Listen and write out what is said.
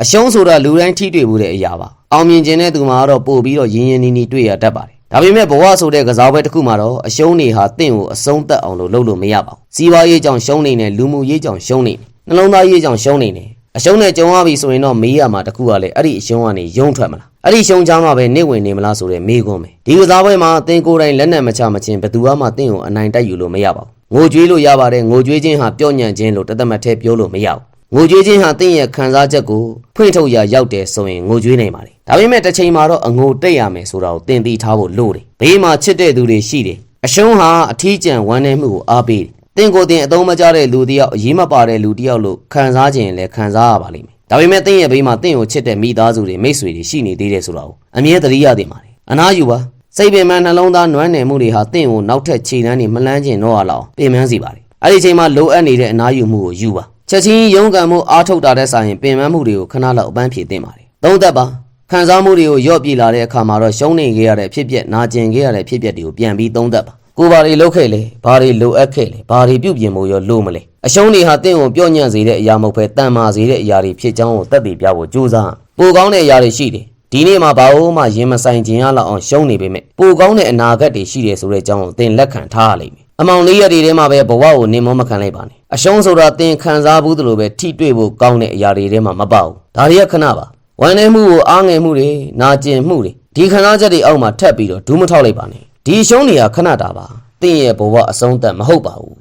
အရှုံးဆိုတာလူတိုင်းထိတွေ့မှုတဲ့အရာပါအောင်မြင်ခြင်းတဲ့သူမှာတော့ပို့ပြီးတော့ရင်းရင်းနှီးနှီးတွေ့ရတတ်ပါတယ်ဒါပေမဲ့ဘဝဆိုတဲ့ကစားပွဲတစ်ခုမှာတော့အရှုံးတွေဟာတင့်ကိုအဆုံးသတ်အောင်လုပ်လို့မရပါဘူးစီးပွားရေးကြောင့်ရှုံးနေတယ်လူမှုရေးကြောင့်ရှုံးနေတယ်နှလုံးသားရေးကြောင့်ရှုံးနေတယ်အရှုံးနဲ့ကြုံရပြီဆိုရင်တော့မေးရမှာတခုကလည်းအဲ့ဒီအရှုံးကနေယုံထွက်မလားအဲ့ဒီရှုံးချမှာပဲနေဝင်နေမလားဆိုတဲ့မေးခွန်းပဲဒီကစားပွဲမှာအသင်ကိုယ်တိုင်လက်နက်မချမချင်းဘယ်သူမှတင့်ကိုအနိုင်တိုက်ယူလို့မရပါဘူးငိုကြွေးလို့ရပါတယ်ငိုကြွေးခြင်းဟာပြော့ညံ့ခြင်းလို့တသက်မထဲပြောလို့မရဘူးငိုကြွေးခြင်းဟာတင့်ရဲ့ခံစားချက်ကိုဖွင့်ထုတ်ရရောက်တယ်ဆိုရင်ငိုကြွေးနိုင်ပါတယ်ဒါပေမဲ့တစ်ချိန်မှာတော့အငိုတိတ်ရမယ်ဆိုတာကိုသင်သိထားဖို့လိုတယ်ဘေးမှာချစ်တဲ့သူတွေရှိတယ်အရှုံးဟာအထီးကျန်ဝမ်းနည်းမှုကိုအားပေးတယ်တင့်ကိုယ်တင်အသုံးမကျတဲ့လူတစ်ယောက်အရေးမပါတဲ့လူတစ်ယောက်လို့ခံစားခြင်းလည်းခံစားရပါလိမ့်မယ်ဒါပေမဲ့တင့်ရဲ့ဘေးမှာတင့်ကိုချစ်တဲ့မိသားစုတွေမိတ်ဆွေတွေရှိနေသေးတယ်ဆိုတာကိုအမြဲတမ်းရသင့်ပါတယ်အနားယူပါစိတ်ပင်ပန်းနှလုံးသားနွမ်းနယ်မှုတွေဟာတင့်ကိုနောက်ထပ်ခြေနှမ်းတွေမလှမ်းကျင်တော့အောင်ပင်ပန်းစေပါတယ်အဲ့ဒီချိန်မှာလိုအပ်နေတဲ့အနားယူမှုကိုယူပါချက်ချင်းရုန်းကန်မှုအားထုတ်တာတဲ့ဆိုင်ရင်ပင်ပန်းမှုတွေကိုခဏလောက်အပန်းဖြေသင့်ပါတယ်သုံးသက်ပါခံစားမှုတွေကိုရော့ပြေလာတဲ့အခါမှာတော့ရှုံးနေခဲ့ရတဲ့ဖြစ်ပျက်နာကျင်ခဲ့ရတဲ့ဖြစ်ပျက်တွေကိုပြန်ပြီးသုံးသက်ပါကိုယ်ဘာတွေလုပ်ခဲ့လဲဘာတွေလိုအပ်ခဲ့လဲဘာတွေပြုပြင်ဖို့ရောလိုမလဲအရှုံးတွေဟာတင့်ကိုပြော့ညံ့စေတဲ့အရာမဟုတ်ပဲတန်မာစေတဲ့အရာတွေဖြစ်ကြောင်းကိုသက်သေပြဖို့ကြိုးစားပိုကောင်းတဲ့အရာတွေရှိတယ်ဒီနေ့မှာဘာလို့မှရင်မဆိုင်ခြင်းရလောက်အောင်ရှုံးနေပေမဲ့ပိုကောင်းတဲ့အနာဂတ်တွေရှိတယ်ဆိုတဲ့အကြောင်းကိုသင်လက်ခံထားရလိမ့်မယ်အမောင်လေးရတွေထဲမှာပဲဘဝကိုနေမောမခံလိုက်ပါနဲ့အရှုံးဆိုတာသင်ခံစားဘူးသလိုပဲထိတွေ့ဖို့ကောင်းတဲ့အရာတွေထဲမှာမပါဘူးဒါတွေကခဏပါဝမ်းနည်းမှုကိုအားငယ်မှုတွေနာကျင်မှုတွေဒီခံစားချက်တွေအောက်မှာထပ်ပြီးတော့ဒူးမထောက်လိုက်ပါနဲ့ဒီရှုံးတွေကခဏတာပါသင်ရဲ့ဘဝအဆုံးသတ်မဟုတ်ပါဘူး